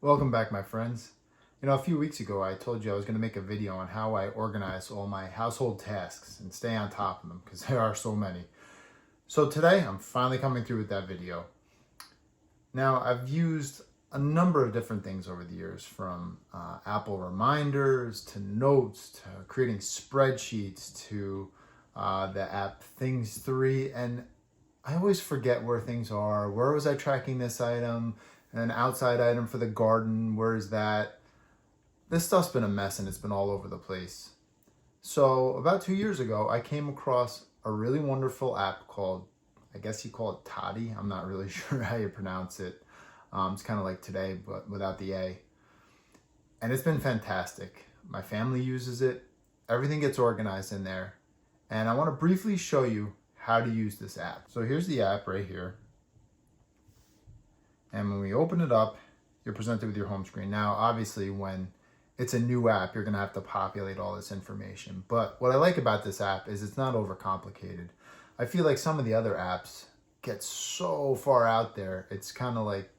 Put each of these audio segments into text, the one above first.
Welcome back, my friends. A few weeks ago I told you I was going to make a video on how I organize all my household tasks and stay on top of them because there are so many. So today I'm finally coming through with that video. Now I've used a number of different things over the years, from Apple reminders to notes to creating spreadsheets to the app Things 3, and I always forget where things are. Where was I tracking this item? An outside item for the garden, where is that? This stuff's been a mess and it's been all over the place. So about 2 years ago, I came across a really wonderful app called, I guess you call it Tody. I'm not really sure how you pronounce it. It's kind of like Today, but without the A. And it's been fantastic. My family uses it. Everything gets organized in there. And I want to briefly show you how to use this app. So here's the app right here. And when we open it up, you're presented with your home screen. Now, obviously, when it's a new app, you're going to have to populate all this information. But what I like about this app is it's not overcomplicated. I feel like some of the other apps get so far out there. It's kind of like,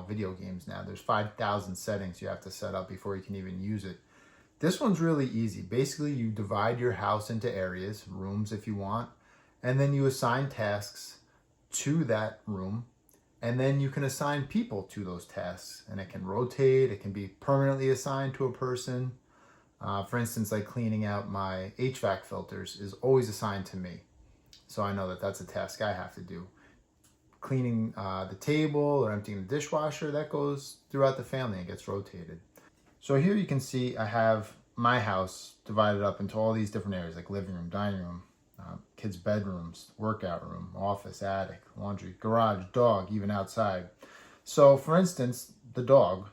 video games now. There's 5,000 settings you have to set up before you can even use it. This one's really easy. Basically, you divide your house into areas, rooms if you want, and then you assign tasks to that room. And then you can assign people to those tasks, and it can rotate. It can be permanently assigned to a person. For instance, like cleaning out my HVAC filters is always assigned to me. So I know that that's a task I have to do. Cleaning the table or emptying the dishwasher, that goes throughout the family and gets rotated. So here you can see I have my house divided up into all these different areas, like living room, dining room, kids' bedrooms, workout room, office, attic, laundry, garage, dog, even outside. So for instance, the dog,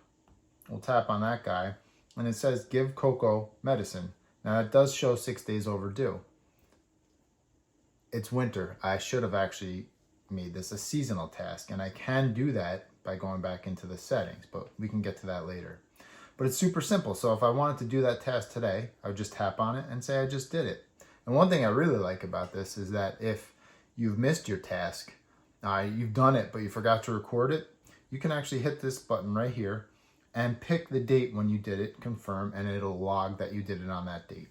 we'll tap on that guy, and it says give Coco medicine. Now it does show 6 days overdue. It's winter. I should have actually made this a seasonal task, and I can do that by going back into the settings, but we can get to that later. But it's super simple. So if I wanted to do that task today, I would just tap on it and say I just did it. And one thing I really like about this is that if you've missed your task, you've done it, but you forgot to record it, you can actually hit this button right here and pick the date when you did it, confirm, and it'll log that you did it on that date.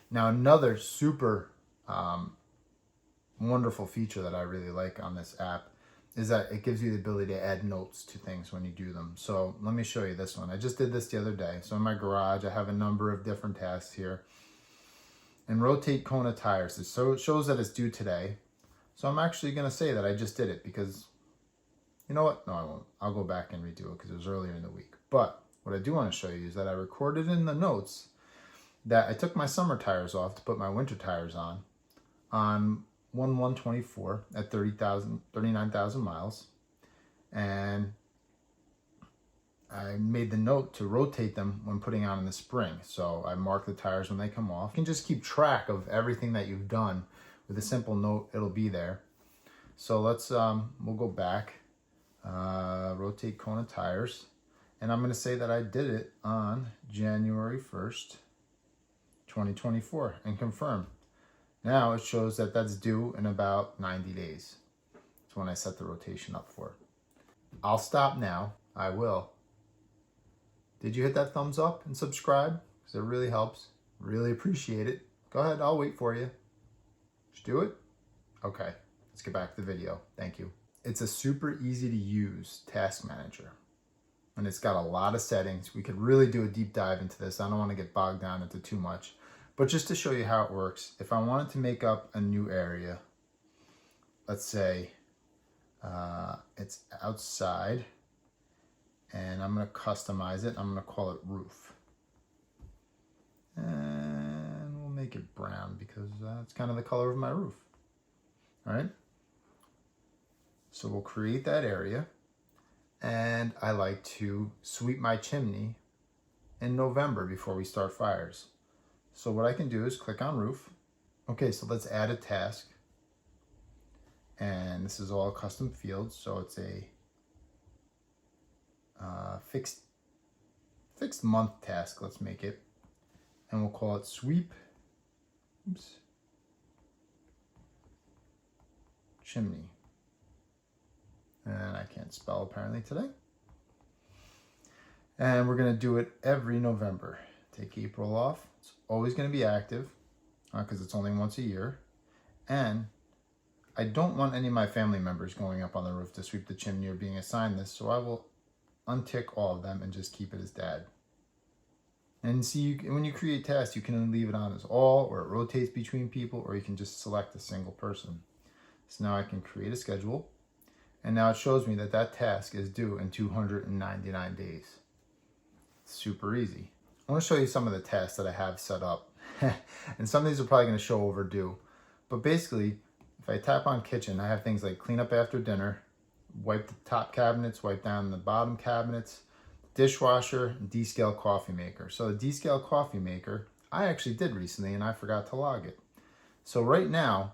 Now, another super wonderful feature that I really like on this app is that it gives you the ability to add notes to things when you do them. So let me show you this one. I just did this the other day. So in my garage, I have a number of different tasks here. And rotate Kona tires. So it shows that it's due today. So I'm actually going to say that I just did it because, you know what? No, I won't. I'll go back and redo it because it was earlier in the week. But what I do want to show you is that I recorded in the notes that I took my summer tires off to put my winter tires on 1/1/24 at 39,000 miles. And I made the note to rotate them when putting on in the spring. So I mark the tires when they come off. You can just keep track of everything that you've done with a simple note. It'll be there. So let's, we'll go back, rotate Kona tires. And I'm going to say that I did it on January 1st, 2024 and confirm. Now it shows that that's due in about 90 days. That's when I set the rotation up for. I'll stop now. I will. Did you hit that thumbs up and subscribe? Because it really helps. Really appreciate it. Go ahead, I'll wait for you. Did you do it? Okay, let's get back to the video. Thank you. It's a super easy to use task manager. And it's got a lot of settings. We could really do a deep dive into this. I don't want to get bogged down into too much. But just to show you how it works, if I wanted to make up a new area, let's say it's outside, and I'm going to customize it. I'm going to call it roof. And we'll make it brown because it's kind of the color of my roof. All right. So we'll create that area. And I like to sweep my chimney in November before we start fires. So what I can do is click on roof. Okay, so let's add a task. And this is all custom fields. So it's a fixed month task. Let's make it, and we'll call it sweep chimney. And I can't spell apparently today. And we're going to do it every November. Take April off. It's always going to be active because it's only once a year. And I don't want any of my family members going up on the roof to sweep the chimney or being assigned this, so I will untick all of them and just keep it as dad. And see, when you create tasks, you can leave it on as all, or it rotates between people, or you can just select a single person. So now I can create a schedule, and now it shows me that that task is due in 299 days. It's super easy. I want to show you some of the tasks that I have set up. And some of these are probably going to show overdue. But basically, if I tap on kitchen, I have things like clean up after dinner, wipe the top cabinets, wipe down the bottom cabinets, dishwasher, and descale coffee maker. So the descale coffee maker, I actually did recently and I forgot to log it. So right now,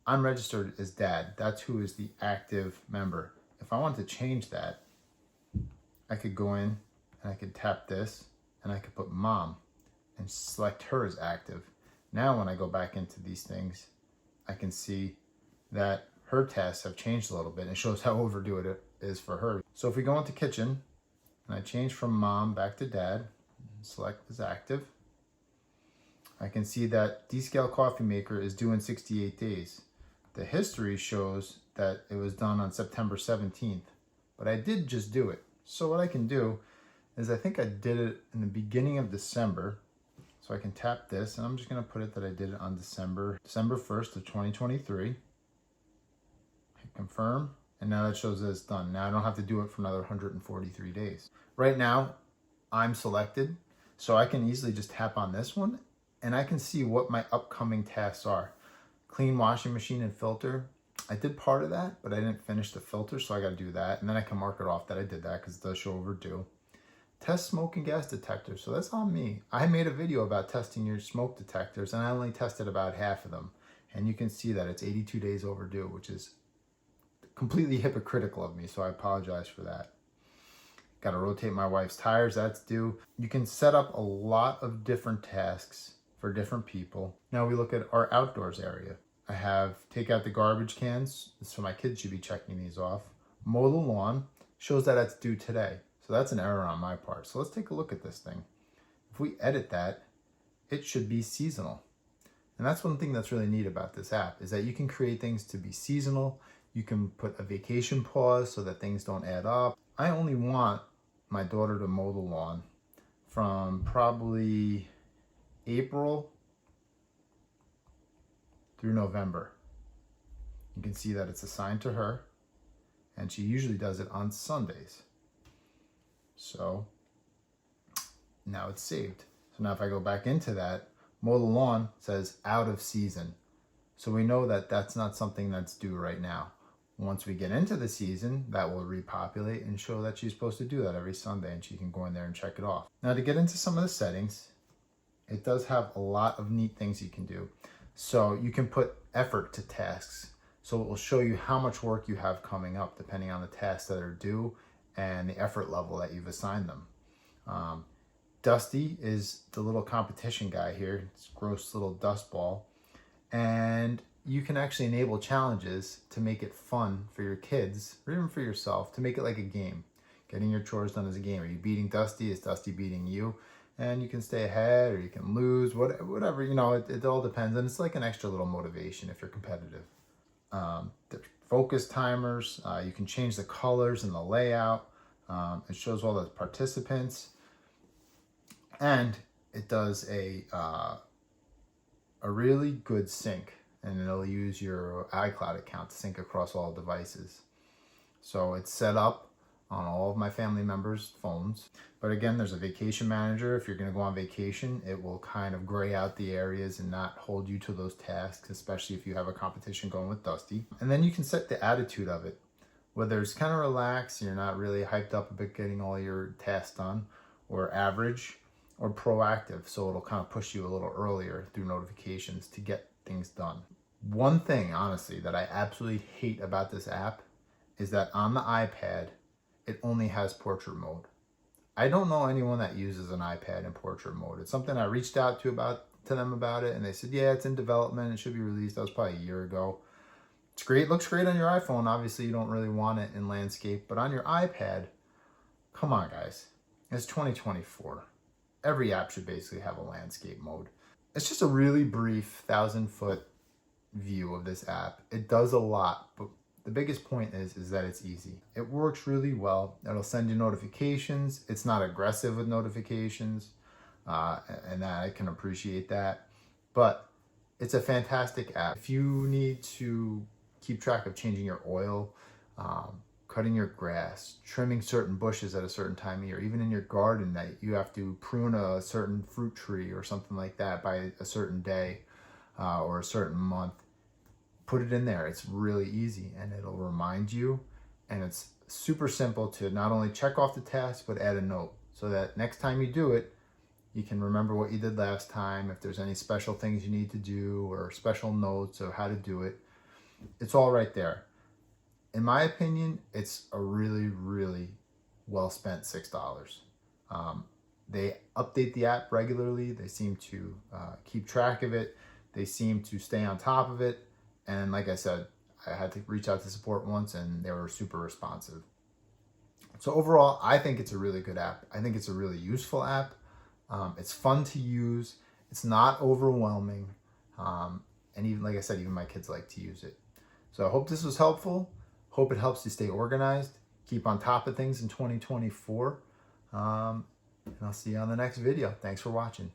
I'm registered as dad. That's who is the active member. If I want to change that, I could go in and I could tap this and I could put mom and select her as active. Now when I go back into these things, I can see that her tasks have changed a little bit and it shows how overdue it is for her. So if we go into kitchen and I change from mom back to dad, select as active, I can see that descale coffee maker is due in 68 days. The history shows that it was done on September 17th, but I did just do it. So what I can do is I think I did it in the beginning of December. So I can tap this and I'm just going to put it that I did it on December 1st of 2023. Hit confirm, and now that shows that it's done. Now I don't have to do it for another 143 days. Right now I'm selected, so I can easily just tap on this one and I can see what my upcoming tasks are. Clean washing machine and filter. I did part of that, but I didn't finish the filter, so I got to do that. And then I can mark it off that I did that because it does show overdue. Test smoke and gas detectors. So that's on me. I made a video about testing your smoke detectors and I only tested about half of them. And you can see that it's 82 days overdue, which is completely hypocritical of me. So I apologize for that. Got to rotate my wife's tires. That's due. You can set up a lot of different tasks for different people. Now we look at our outdoors area. I have take out the garbage cans. So my kids should be checking these off. Mow the lawn. Shows that that's due today. So that's an error on my part. So let's take a look at this thing. If we edit that, it should be seasonal. And that's one thing that's really neat about this app is that you can create things to be seasonal. You can put a vacation pause so that things don't add up. I only want my daughter to mow the lawn from probably April through November. You can see that it's assigned to her and she usually does it on Sundays. So now it's saved. So now if I go back into that, mow the lawn says out of season. So we know that that's not something that's due right now. Once we get into the season, that will repopulate and show that she's supposed to do that every Sunday and she can go in there and check it off. Now to get into some of the settings, it does have a lot of neat things you can do. So you can put effort to tasks. So it will show you how much work you have coming up depending on the tasks that are due and the effort level that you've assigned them. Dusty is the little competition guy here. It's a gross little dust ball. And you can actually enable challenges to make it fun for your kids or even for yourself to make it like a game. Getting your chores done as a game. Are you beating Dusty? Is Dusty beating you? And you can stay ahead or you can lose, whatever, you know, it all depends. And it's like an extra little motivation if you're competitive. The focus timers, you can change the colors and the layout. It shows all the participants. And it does a really good sync. And it'll use your iCloud account to sync across all devices. So it's set up on all of my family members' phones. But again, there's a vacation manager. If you're going to go on vacation, it will kind of gray out the areas and not hold you to those tasks, especially if you have a competition going with Dusty. And then you can set the attitude of it, whether it's kind of relaxed, you're not really hyped up about getting all your tasks done, or average, or proactive. So it'll kind of push you a little earlier through notifications to get things done. One thing, honestly, that I absolutely hate about this app is that on the iPad, it only has portrait mode. I don't know anyone that uses an iPad in portrait mode. It's something I reached out to them about it, and they said, yeah, it's in development. It should be released. That was probably a year ago. It's great. Looks great on your iPhone. Obviously, you don't really want it in landscape, but on your iPad, come on, guys. It's 2024. Every app should basically have a landscape mode. It's just a really brief 1,000-foot view of this app. It does a lot, but the biggest point is that it's easy. It works really well. It'll send you notifications. It's not aggressive with notifications, and I can appreciate that. But it's a fantastic app. If you need to keep track of changing your oil, cutting your grass, trimming certain bushes at a certain time of year, even in your garden that you have to prune a certain fruit tree or something like that by a certain day or a certain month, put it in there. It's really easy and it'll remind you, and it's super simple to not only check off the task but add a note so that next time you do it, you can remember what you did last time. If there's any special things you need to do or special notes of how to do it, it's all right there. In my opinion, it's a really, really well spent $6. They update the app regularly. They seem to keep track of it. They seem to stay on top of it. And like I said, I had to reach out to support once and they were super responsive. So overall, I think it's a really good app. I think it's a really useful app. It's fun to use. It's not overwhelming. And even, like I said, even my kids like to use it. So I hope this was helpful. Hope it helps you stay organized, keep on top of things in 2024. And I'll see you on the next video. Thanks for watching.